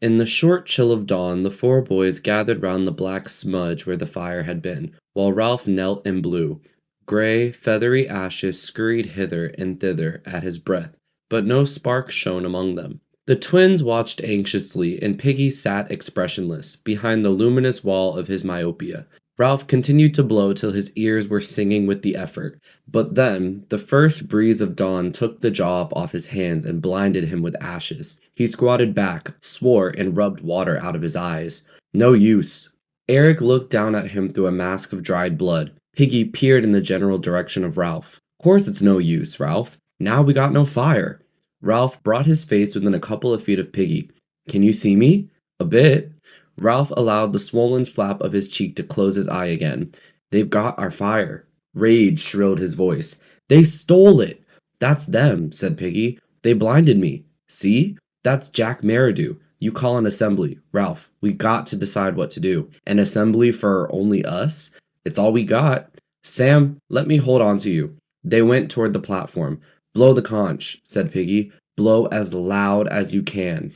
In the short chill of dawn, the four boys gathered round the black smudge where the fire had been, while Ralph knelt and blew. Gray, feathery ashes scurried hither and thither at his breath, but no spark shone among them. The twins watched anxiously, and Piggy sat expressionless, behind the luminous wall of his myopia. Ralph continued to blow till his ears were singing with the effort, but then the first breeze of dawn took the job off his hands and blinded him with ashes. He squatted back, swore, and rubbed water out of his eyes. No use. Eric looked down at him through a mask of dried blood. Piggy peered in the general direction of Ralph. Course it's no use, Ralph. Now we got no fire. Ralph brought his face within a couple of feet of Piggy. Can you see me? A bit. Ralph allowed the swollen flap of his cheek to close his eye again. They've got our fire. Rage shrilled his voice. They stole it. That's them, said Piggy. They blinded me. See? That's Jack Meridew. You call an assembly. Ralph, we got to decide what to do. An assembly for only us? It's all we got. Sam, let me hold on to you. They went toward the platform. Blow the conch, said Piggy. Blow as loud as you can.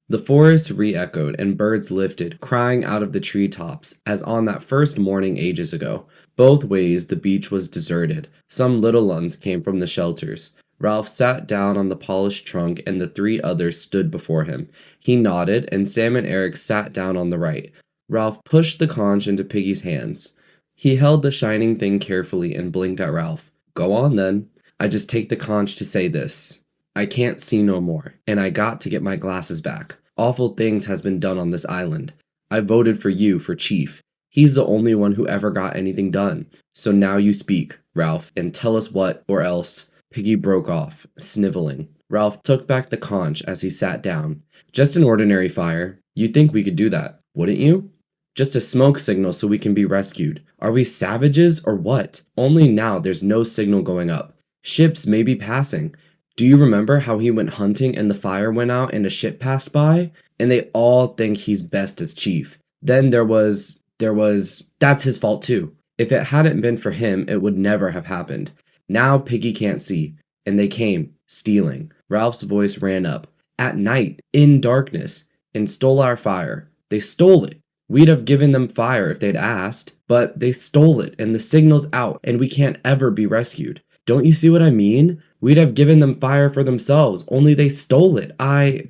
The forest re-echoed, and birds lifted, crying out of the treetops, as on that first morning ages ago. Both ways the beach was deserted. Some little ones came from the shelters. Ralph sat down on the polished trunk, and the three others stood before him. He nodded, and Sam and Eric sat down on the right. Ralph pushed the conch into Piggy's hands. He held the shining thing carefully and blinked at Ralph. Go on, then. I just take the conch to say this. I can't see no more, and I got to get my glasses back. Awful things has been done on this island. I voted for you for chief. He's the only one who ever got anything done. So now you speak, Ralph, and tell us what, or else. Piggy broke off, sniveling. Ralph took back the conch as he sat down. Just an ordinary fire. You'd think we could do that, wouldn't you? Just a smoke signal so we can be rescued. Are we savages or what? Only now there's no signal going up. Ships may be passing. Do you remember how he went hunting and the fire went out and a ship passed by? And they all think he's best as chief. Then there was, that's his fault too. If it hadn't been for him, it would never have happened. Now Piggy can't see. And they came, stealing. Ralph's voice ran up. At night, in darkness, and stole our fire. They stole it. We'd have given them fire if they'd asked. But they stole it, and the signal's out, and we can't ever be rescued. Don't you see what I mean? We'd have given them fire for themselves, only they stole it.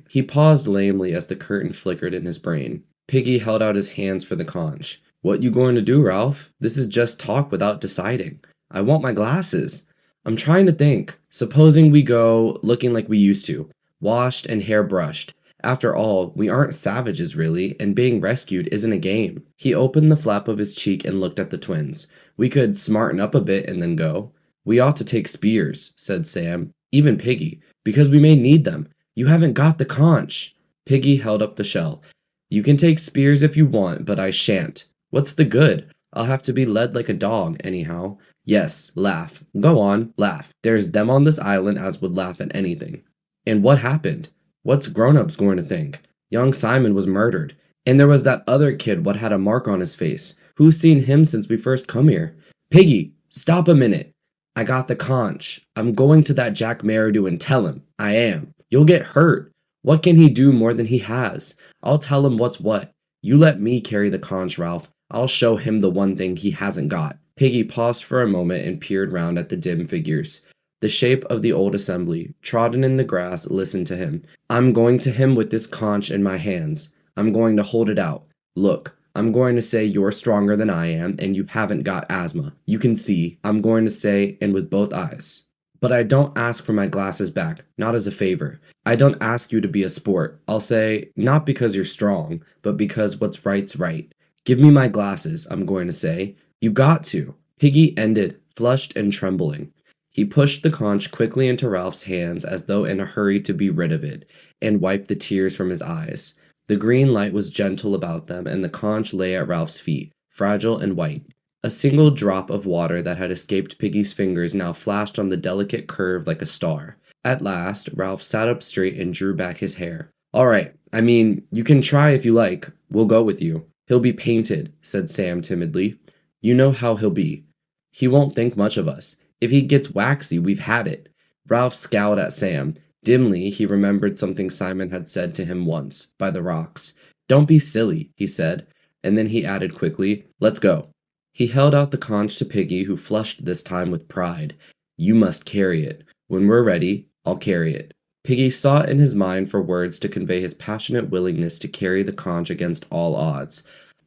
He paused lamely as the curtain flickered in his brain. Piggy held out his hands for the conch. What you going to do, Ralph? This is just talk without deciding. I want my glasses. I'm trying to think. Supposing we go looking like we used to, washed and hair brushed. After all, we aren't savages really, and being rescued isn't a game. He opened the flap of his cheek and looked at the twins. We could smarten up a bit and then go. We ought to take spears, said Sam, even Piggy, because we may need them. You haven't got the conch. Piggy held up the shell. You can take spears if you want, but I shan't. What's the good? I'll have to be led like a dog, anyhow. Yes, laugh. Go on, laugh. There's them on this island as would laugh at anything. And what happened? What's grown-ups going to think? Young Simon was murdered. And there was that other kid what had a mark on his face. Who's seen him since we first come here? Piggy, stop a minute. I got the conch. I'm going to that Jack Meridew and tell him. I am. You'll get hurt. What can he do more than he has? I'll tell him what's what. You let me carry the conch, Ralph. I'll show him the one thing he hasn't got. Piggy paused for a moment and peered round at the dim figures. The shape of the old assembly, trodden in the grass, listened to him. I'm going to him with this conch in my hands. I'm going to hold it out. Look. I'm going to say you're stronger than I am, and you haven't got asthma. You can see. I'm going to say, and with both eyes. But I don't ask for my glasses back, not as a favor. I don't ask you to be a sport. I'll say, not because you're strong, but because what's right's right. Give me my glasses, I'm going to say. You got to. Piggy ended, flushed and trembling. He pushed the conch quickly into Ralph's hands as though in a hurry to be rid of it, and wiped the tears from his eyes. The green light was gentle about them, and the conch lay at Ralph's feet, fragile and white. A single drop of water that had escaped Piggy's fingers now flashed on the delicate curve like a star. At last, Ralph sat up straight and drew back his hair. All right, you can try if you like. We'll go with you. He'll be painted, said Sam timidly. You know how he'll be. He won't think much of us. If he gets waxy, we've had it. Ralph scowled at Sam. Dimly, he remembered something Simon had said to him once, by the rocks. Don't be silly, he said, and then he added quickly, let's go. He held out the conch to Piggy, who flushed this time with pride. You must carry it. When we're ready, I'll carry it. Piggy sought in his mind for words to convey his passionate willingness to carry the conch against all odds.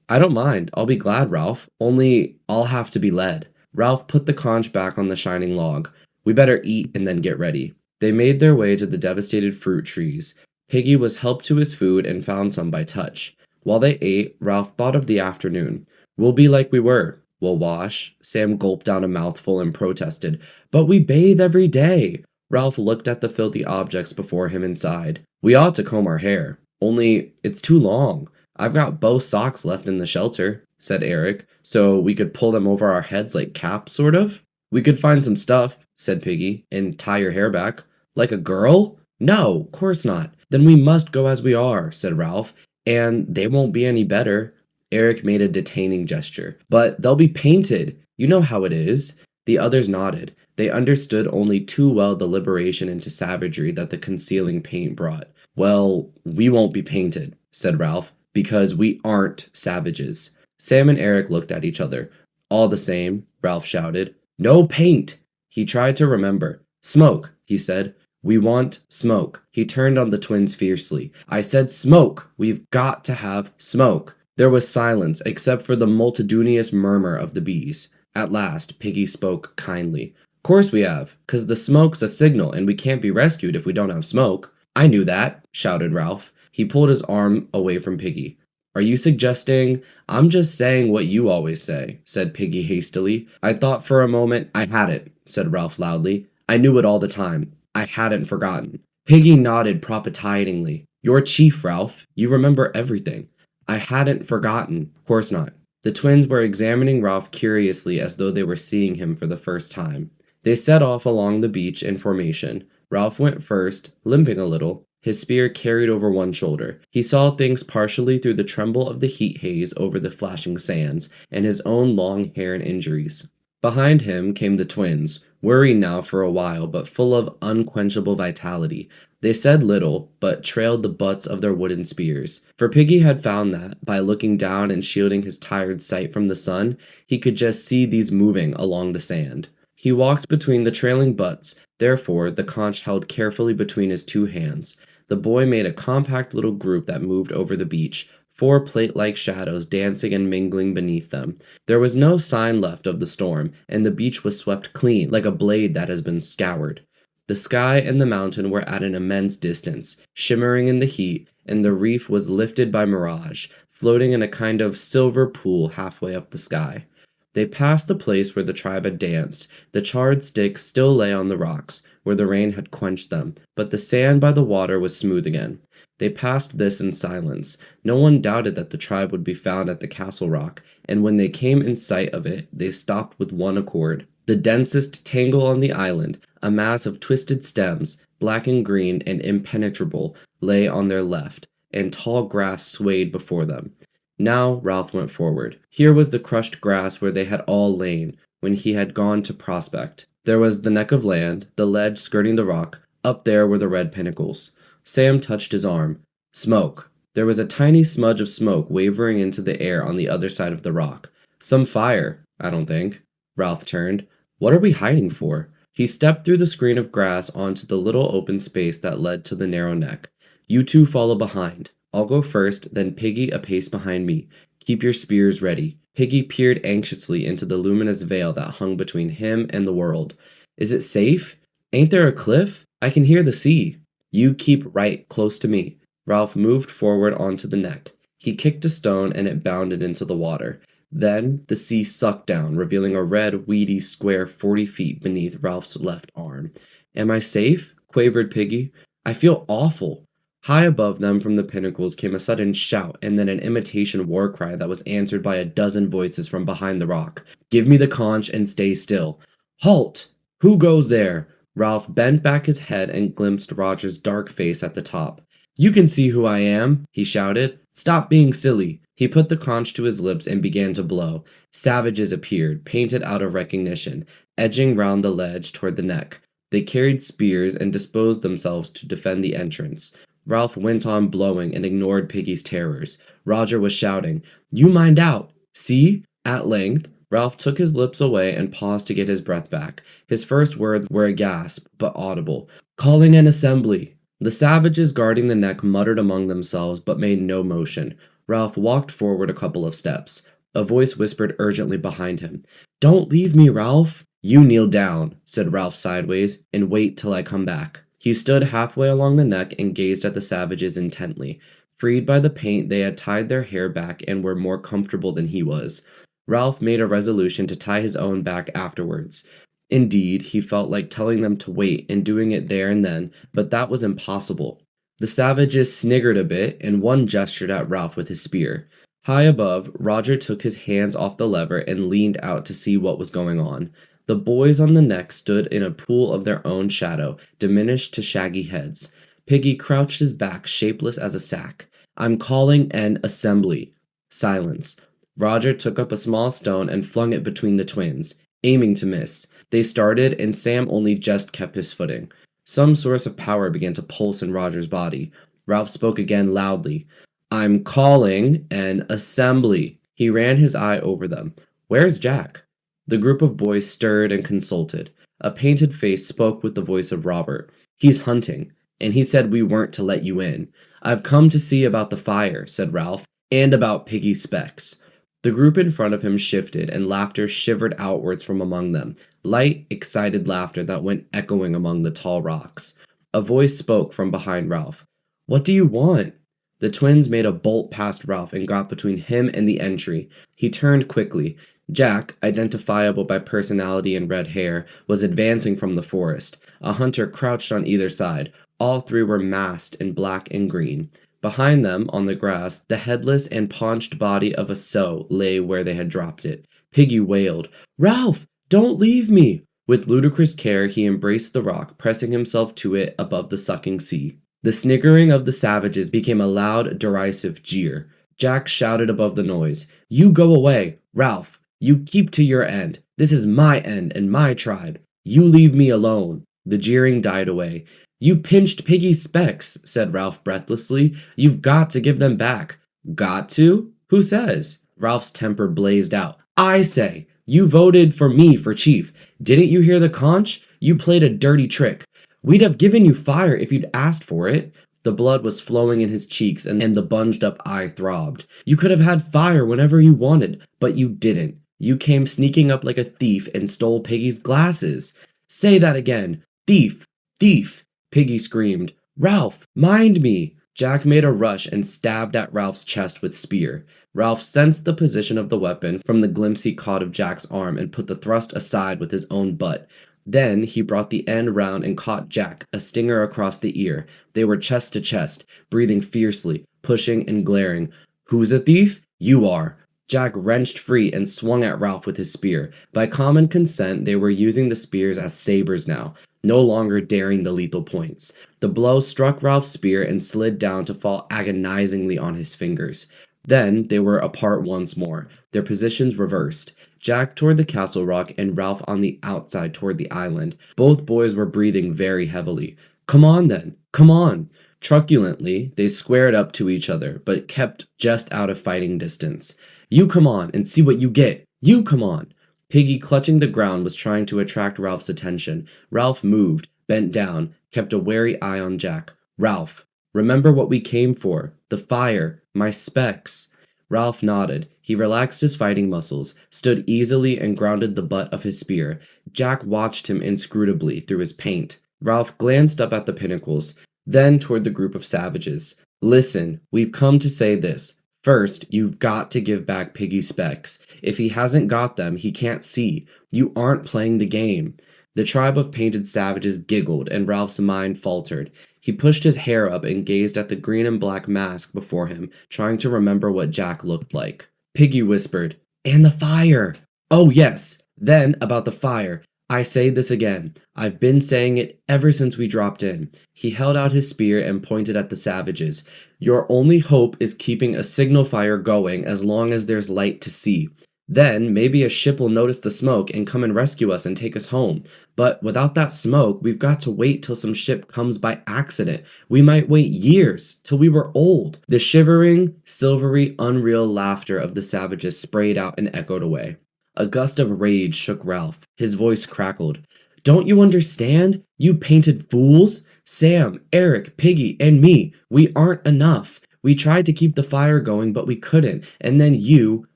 I don't mind. I'll be glad, Ralph. Only I'll have to be led. Ralph put the conch back on the shining log. We better eat and then get ready. They made their way to the devastated fruit trees. Piggy was helped to his food and found some by touch. While they ate, Ralph thought of the afternoon. We'll be like we were. We'll wash. Sam gulped down a mouthful and protested. But we bathe every day. Ralph looked at the filthy objects before him and sighed. We ought to comb our hair. Only it's too long. I've got both socks left in the shelter, said Eric, so we could pull them over our heads like caps, sort of. We could find some stuff, said Piggy, and tie your hair back. Like a girl? No, course not. Then we must go as we are, said Ralph, and they won't be any better. Eric made a detaining gesture. But they'll be painted. You know how it is. The others nodded. They understood only too well the liberation into savagery that the concealing paint brought. Well, we won't be painted, said Ralph, because we aren't savages. Sam and Eric looked at each other. All the same, Ralph shouted. No paint! He tried to remember. Smoke, he said. We want smoke. He turned on the twins fiercely. I said smoke! We've got to have smoke. There was silence, except for the multitudinous murmur of the bees. At last, Piggy spoke kindly. Course we have, 'cause the smoke's a signal, and we can't be rescued if we don't have smoke. I knew that, shouted Ralph. He pulled his arm away from Piggy. Are you suggesting? I'm just saying what you always say, said Piggy hastily. I thought for a moment I had it, said Ralph loudly. I knew it all the time. I hadn't forgotten. Piggy nodded propitiatingly. You're chief, Ralph. You remember everything. I hadn't forgotten. Course not. The twins were examining Ralph curiously as though they were seeing him for the first time. They set off along the beach in formation. Ralph went first, limping a little, his spear carried over one shoulder. He saw things partially through the tremble of the heat haze over the flashing sands, and his own long hair and injuries. Behind him came the twins, worried now for a while, but full of unquenchable vitality. They said little, but trailed the butts of their wooden spears. For Piggy had found that, by looking down and shielding his tired sight from the sun, he could just see these moving along the sand. He walked between the trailing butts, therefore the conch held carefully between his two hands. The boy made a compact little group that moved over the beach, 4 plate-like shadows dancing and mingling beneath them. There was no sign left of the storm, and the beach was swept clean, like a blade that has been scoured. The sky and the mountain were at an immense distance, shimmering in the heat, and the reef was lifted by mirage, floating in a kind of silver pool halfway up the sky. They passed the place where the tribe had danced. The charred sticks still lay on the rocks, where the rain had quenched them, but the sand by the water was smooth again. They passed this in silence. No one doubted that the tribe would be found at the castle rock, and when they came in sight of it, they stopped with one accord. The densest tangle on the island, a mass of twisted stems, black and green and impenetrable, lay on their left, and tall grass swayed before them. Now Ralph went forward. Here was the crushed grass where they had all lain when he had gone to prospect. There was the neck of land, the ledge skirting the rock. Up there were the red pinnacles. Sam touched his arm. Smoke. There was a tiny smudge of smoke wavering into the air on the other side of the rock. Some fire, I don't think. Ralph turned. What are we hiding for? He stepped through the screen of grass onto the little open space that led to the narrow neck. You two follow behind. I'll go first, then Piggy a pace behind me. Keep your spears ready. Piggy peered anxiously into the luminous veil that hung between him and the world. Is it safe? Ain't there a cliff? I can hear the sea. You keep right close to me. Ralph moved forward onto the neck. He kicked a stone and it bounded into the water. Then the sea sucked down, revealing a red, weedy square 40 feet beneath Ralph's left arm. Am I safe? Quavered Piggy. I feel awful. High above them from the pinnacles came a sudden shout and then an imitation war cry that was answered by a dozen voices from behind the rock. Give me the conch and stay still. Halt! Who goes there? Ralph bent back his head and glimpsed Roger's dark face at the top. You can see who I am, he shouted. Stop being silly. He put the conch to his lips and began to blow. Savages appeared, painted out of recognition, edging round the ledge toward the neck. They carried spears and disposed themselves to defend the entrance. Ralph went on blowing and ignored Piggy's terrors. Roger was shouting, "You mind out! See?" At length, Ralph took his lips away and paused to get his breath back. His first words were a gasp, but audible. "Calling an assembly!" The savages guarding the neck muttered among themselves, but made no motion. Ralph walked forward a couple of steps. A voice whispered urgently behind him, "Don't leave me, Ralph!" "You kneel down," said Ralph sideways, "and wait till I come back." He stood halfway along the neck and gazed at the savages intently. Freed by the paint, they had tied their hair back and were more comfortable than he was. Ralph made a resolution to tie his own back afterwards. Indeed, he felt like telling them to wait and doing it there and then, but that was impossible. The savages sniggered a bit, and one gestured at Ralph with his spear. High above, Roger took his hands off the lever and leaned out to see what was going on. The boys on the neck stood in a pool of their own shadow, diminished to shaggy heads. Piggy crouched his back, shapeless as a sack. "I'm calling an assembly." Silence. Roger took up a small stone and flung it between the twins, aiming to miss. They started, and Sam only just kept his footing. Some source of power began to pulse in Roger's body. Ralph spoke again loudly. "I'm calling an assembly." He ran his eye over them. "Where's Jack?" The group of boys stirred and consulted. A painted face spoke with the voice of Robert. "He's hunting, and he said we weren't to let you in." "I've come to see about the fire," said Ralph, "and about Piggy's specs." The group in front of him shifted, and laughter shivered outwards from among them, light, excited laughter that went echoing among the tall rocks. A voice spoke from behind Ralph. "What do you want?" The twins made a bolt past Ralph and got between him and the entry. He turned quickly. Jack, identifiable by personality and red hair, was advancing from the forest. A hunter crouched on either side. All three were masked in black and green. Behind them, on the grass, the headless and paunched body of a sow lay where they had dropped it. Piggy wailed, "Ralph, don't leave me!" With ludicrous care, he embraced the rock, pressing himself to it above the sucking sea. The sniggering of the savages became a loud, derisive jeer. Jack shouted above the noise, "You go away! Ralph, you keep to your end. This is my end and my tribe. You leave me alone." The jeering died away. "You pinched Piggy's specs," said Ralph breathlessly. "You've got to give them back." "Got to? Who says?" Ralph's temper blazed out. "I say! You voted for me for chief. Didn't you hear the conch? You played a dirty trick. We'd have given you fire if you'd asked for it." The blood was flowing in his cheeks and the bunged-up eye throbbed. "You could have had fire whenever you wanted, but you didn't. You came sneaking up like a thief and stole Piggy's glasses." "Say that again! Thief! Thief!" Piggy screamed. "Ralph, mind me!" Jack made a rush and stabbed at Ralph's chest with spear. Ralph sensed the position of the weapon from the glimpse he caught of Jack's arm and put the thrust aside with his own butt. Then he brought the end round and caught Jack, a stinger across the ear. They were chest to chest, breathing fiercely, pushing and glaring. "Who's a thief? You are." Jack wrenched free and swung at Ralph with his spear. By common consent, they were using the spears as sabers now, no longer daring the lethal points. The blow struck Ralph's spear and slid down to fall agonizingly on his fingers. Then they were apart once more, their positions reversed. Jack toward the castle rock and Ralph on the outside toward the island. Both boys were breathing very heavily. "Come on then, come on!" Truculently, they squared up to each other, but kept just out of fighting distance. "You come on and see what you get! You come on!" Piggy, clutching the ground, was trying to attract Ralph's attention. Ralph moved, bent down, kept a wary eye on Jack. "Ralph, remember what we came for. The fire. My specs." Ralph nodded. He relaxed his fighting muscles, stood easily and grounded the butt of his spear. Jack watched him inscrutably through his paint. Ralph glanced up at the pinnacles, then toward the group of savages. "Listen, we've come to say this. First, you've got to give back Piggy's specs. If he hasn't got them, he can't see. You aren't playing the game." The tribe of painted savages giggled, and Ralph's mind faltered. He pushed his hair up and gazed at the green and black mask before him, trying to remember what Jack looked like. Piggy whispered, "And the fire!" "Oh, yes! Then, about the fire. I say this again. I've been saying it ever since we dropped in." He held out his spear and pointed at the savages. "Your only hope is keeping a signal fire going as long as there's light to see. Then maybe a ship will notice the smoke and come and rescue us and take us home. But without that smoke, we've got to wait till some ship comes by accident. We might wait years, till we were old." The shivering, silvery, unreal laughter of the savages sprayed out and echoed away. A gust of rage shook Ralph. His voice crackled. "Don't you understand? You painted fools! Sam, Eric, Piggy, and me, we aren't enough. We tried to keep the fire going, but we couldn't. And then you,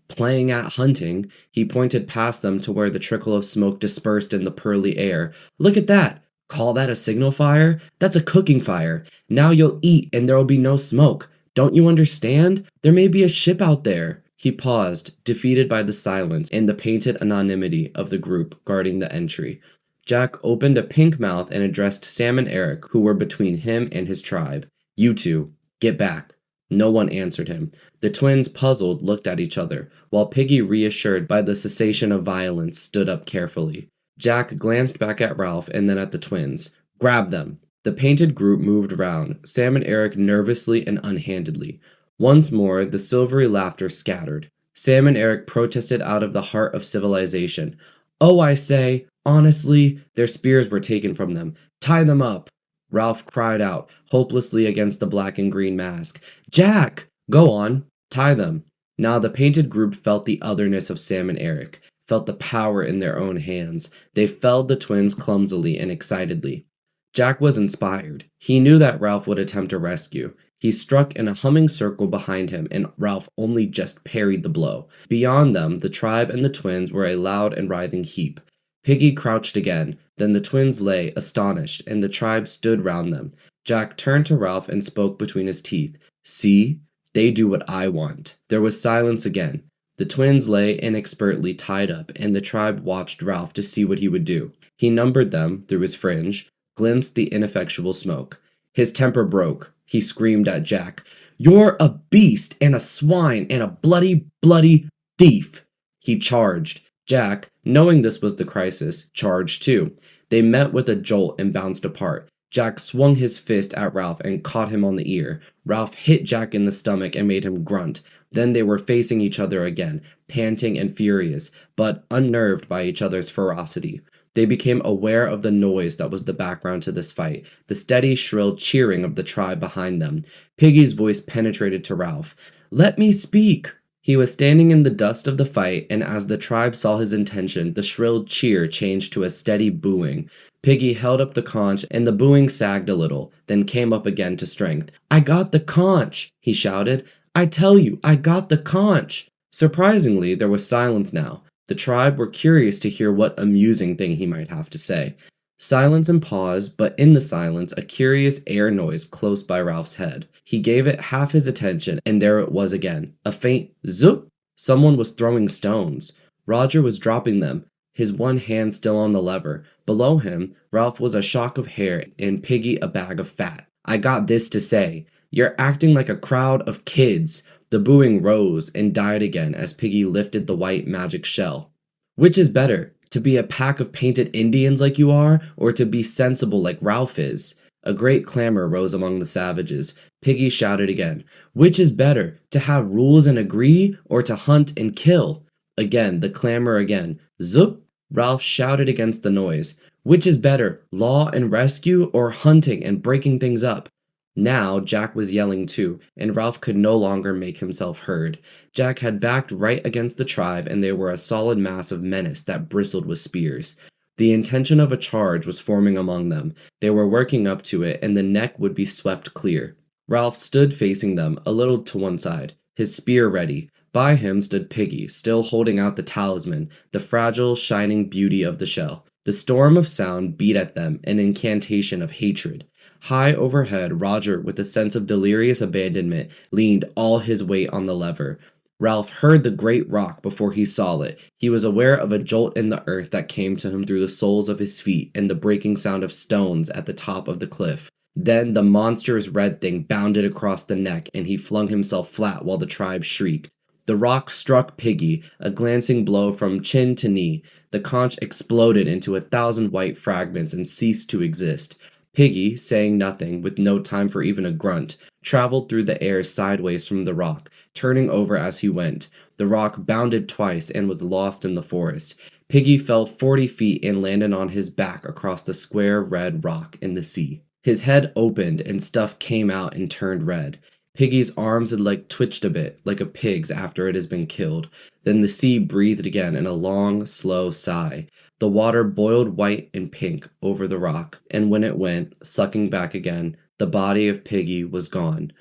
playing at hunting," he pointed past them to where the trickle of smoke dispersed in the pearly air. "Look at that! Call that a signal fire? That's a cooking fire. Now you'll eat and there'll be no smoke. Don't you understand? There may be a ship out there." He paused, defeated by the silence and the painted anonymity of the group guarding the entry. Jack opened a pink mouth and addressed Sam and Eric, who were between him and his tribe. "You two, get back." No one answered him. The twins, puzzled, looked at each other, while Piggy, reassured by the cessation of violence, stood up carefully. Jack glanced back at Ralph and then at the twins. "Grab them." The painted group moved round, Sam and Eric nervously and unhandedly. Once more, the silvery laughter scattered. Sam and Eric protested out of the heart of civilization. "Oh, I say, honestly, their spears were taken from them. Tie them up." Ralph cried out, hopelessly against the black and green mask. "Jack!" "Go on. Tie them." Now the painted group felt the otherness of Sam and Eric, felt the power in their own hands. They felled the twins clumsily and excitedly. Jack was inspired. He knew that Ralph would attempt a rescue. He struck in a humming circle behind him, and Ralph only just parried the blow. Beyond them, the tribe and the twins were a loud and writhing heap. Piggy crouched again. Then the twins lay, astonished, and the tribe stood round them. Jack turned to Ralph and spoke between his teeth. "See? They do what I want." There was silence again. The twins lay inexpertly tied up, and the tribe watched Ralph to see what he would do. He numbered them through his fringe, glimpsed the ineffectual smoke. His temper broke. He screamed at Jack, "You're a beast and a swine and a bloody, bloody thief!" He charged. Jack, knowing this was the crisis, charged too. They met with a jolt and bounced apart. Jack swung his fist at Ralph and caught him on the ear. Ralph hit Jack in the stomach and made him grunt. Then they were facing each other again, panting and furious, but unnerved by each other's ferocity. They became aware of the noise that was the background to this fight, the steady, shrill cheering of the tribe behind them. Piggy's voice penetrated to Ralph. "Let me speak!" He was standing in the dust of the fight, and as the tribe saw his intention, the shrill cheer changed to a steady booing. Piggy held up the conch, and the booing sagged a little, then came up again to strength. "I got the conch!" he shouted. "I tell you, I got the conch!" Surprisingly, there was silence now. The tribe were curious to hear what amusing thing he might have to say. Silence and pause, but in the silence, a curious air noise close by Ralph's head. He gave it half his attention, and there it was again. A faint zoop! Someone was throwing stones. Roger was dropping them, his one hand still on the lever. Below him, Ralph was a shock of hair and Piggy a bag of fat. "I got this to say. You're acting like a crowd of kids." The booing rose and died again as Piggy lifted the white magic shell. "Which is better? To be a pack of painted Indians like you are, or to be sensible like Ralph is?" A great clamor rose among the savages. Piggy shouted again, "Which is better, to have rules and agree, or to hunt and kill?" Again, the clamor again. Zoop! Ralph shouted against the noise. "Which is better, law and rescue, or hunting and breaking things up?" Now Jack was yelling too, and Ralph could no longer make himself heard. Jack had backed right against the tribe, and they were a solid mass of menace that bristled with spears. The intention of a charge was forming among them. They were working up to it, and the neck would be swept clear. Ralph stood facing them, a little to one side, his spear ready. By him stood Piggy, still holding out the talisman, the fragile, shining beauty of the shell. The storm of sound beat at them, an incantation of hatred. High overhead, Roger, with a sense of delirious abandonment, leaned all his weight on the lever. Ralph heard the great rock before he saw it. He was aware of a jolt in the earth that came to him through the soles of his feet and the breaking sound of stones at the top of the cliff. Then the monstrous red thing bounded across the neck, and he flung himself flat while the tribe shrieked. The rock struck Piggy, a glancing blow from chin to knee. The conch exploded into 1,000 white fragments and ceased to exist. Piggy, saying nothing, with no time for even a grunt, traveled through the air sideways from the rock, turning over as he went. The rock bounded twice and was lost in the forest. Piggy fell 40 feet and landed on his back across the square red rock in the sea. His head opened and stuff came out and turned red. Piggy's arms had twitched a bit, like a pig's after it has been killed. Then the sea breathed again in a long, slow sigh. The water boiled white and pink over the rock, and when it went, sucking back again, the body of Piggy was gone.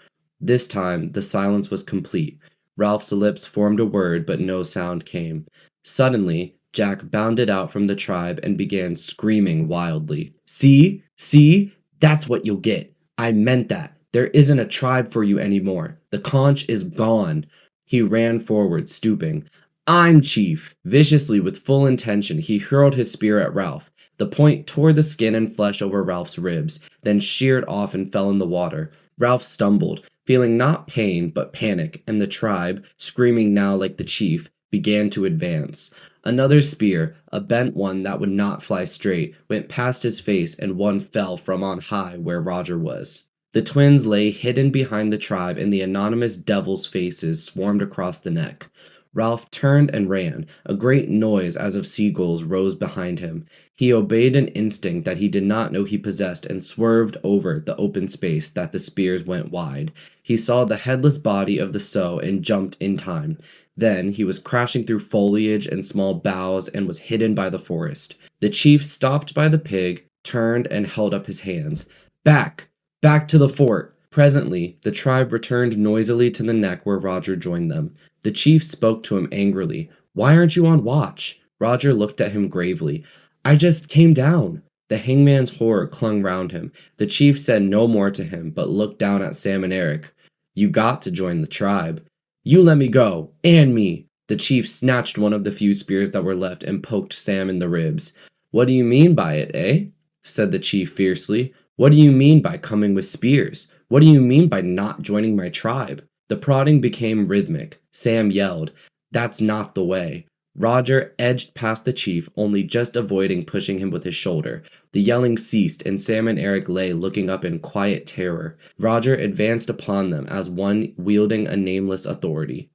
This time, the silence was complete. Ralph's lips formed a word, but no sound came. Suddenly, Jack bounded out from the tribe and began screaming wildly. See? See? That's what you'll get. I meant that. There isn't a tribe for you anymore. The conch is gone. He ran forward, stooping. I'm chief. Viciously, with full intention, he hurled his spear at Ralph. The point tore the skin and flesh over Ralph's ribs, then sheared off and fell in the water. Ralph stumbled, feeling not pain, but panic, and the tribe, screaming now like the chief, began to advance. Another spear, a bent one that would not fly straight, went past his face and one fell from on high where Roger was. The twins lay hidden behind the tribe and the anonymous devils' faces swarmed across the neck. Ralph turned and ran. A great noise as of seagulls rose behind him. He obeyed an instinct that he did not know he possessed and swerved over the open space that the spears went wide. He saw the headless body of the sow and jumped in time. Then he was crashing through foliage and small boughs and was hidden by the forest. The chief stopped by the pig, turned and held up his hands. Back! Back to the fort! Presently, the tribe returned noisily to the neck where Roger joined them. The chief spoke to him angrily. Why aren't you on watch? Roger looked at him gravely. I just came down. The hangman's horror clung round him. The chief said no more to him, but looked down at Sam and Eric. You got to join the tribe. You let me go, and me. The chief snatched one of the few spears that were left and poked Sam in the ribs. What do you mean by it, eh? Said the chief fiercely. What do you mean by coming with spears? What do you mean by not joining my tribe? The prodding became rhythmic. Sam yelled, That's not the way. Roger edged past the chief, only just avoiding pushing him with his shoulder. The yelling ceased, and Sam and Eric lay looking up in quiet terror. Roger advanced upon them as one wielding a nameless authority.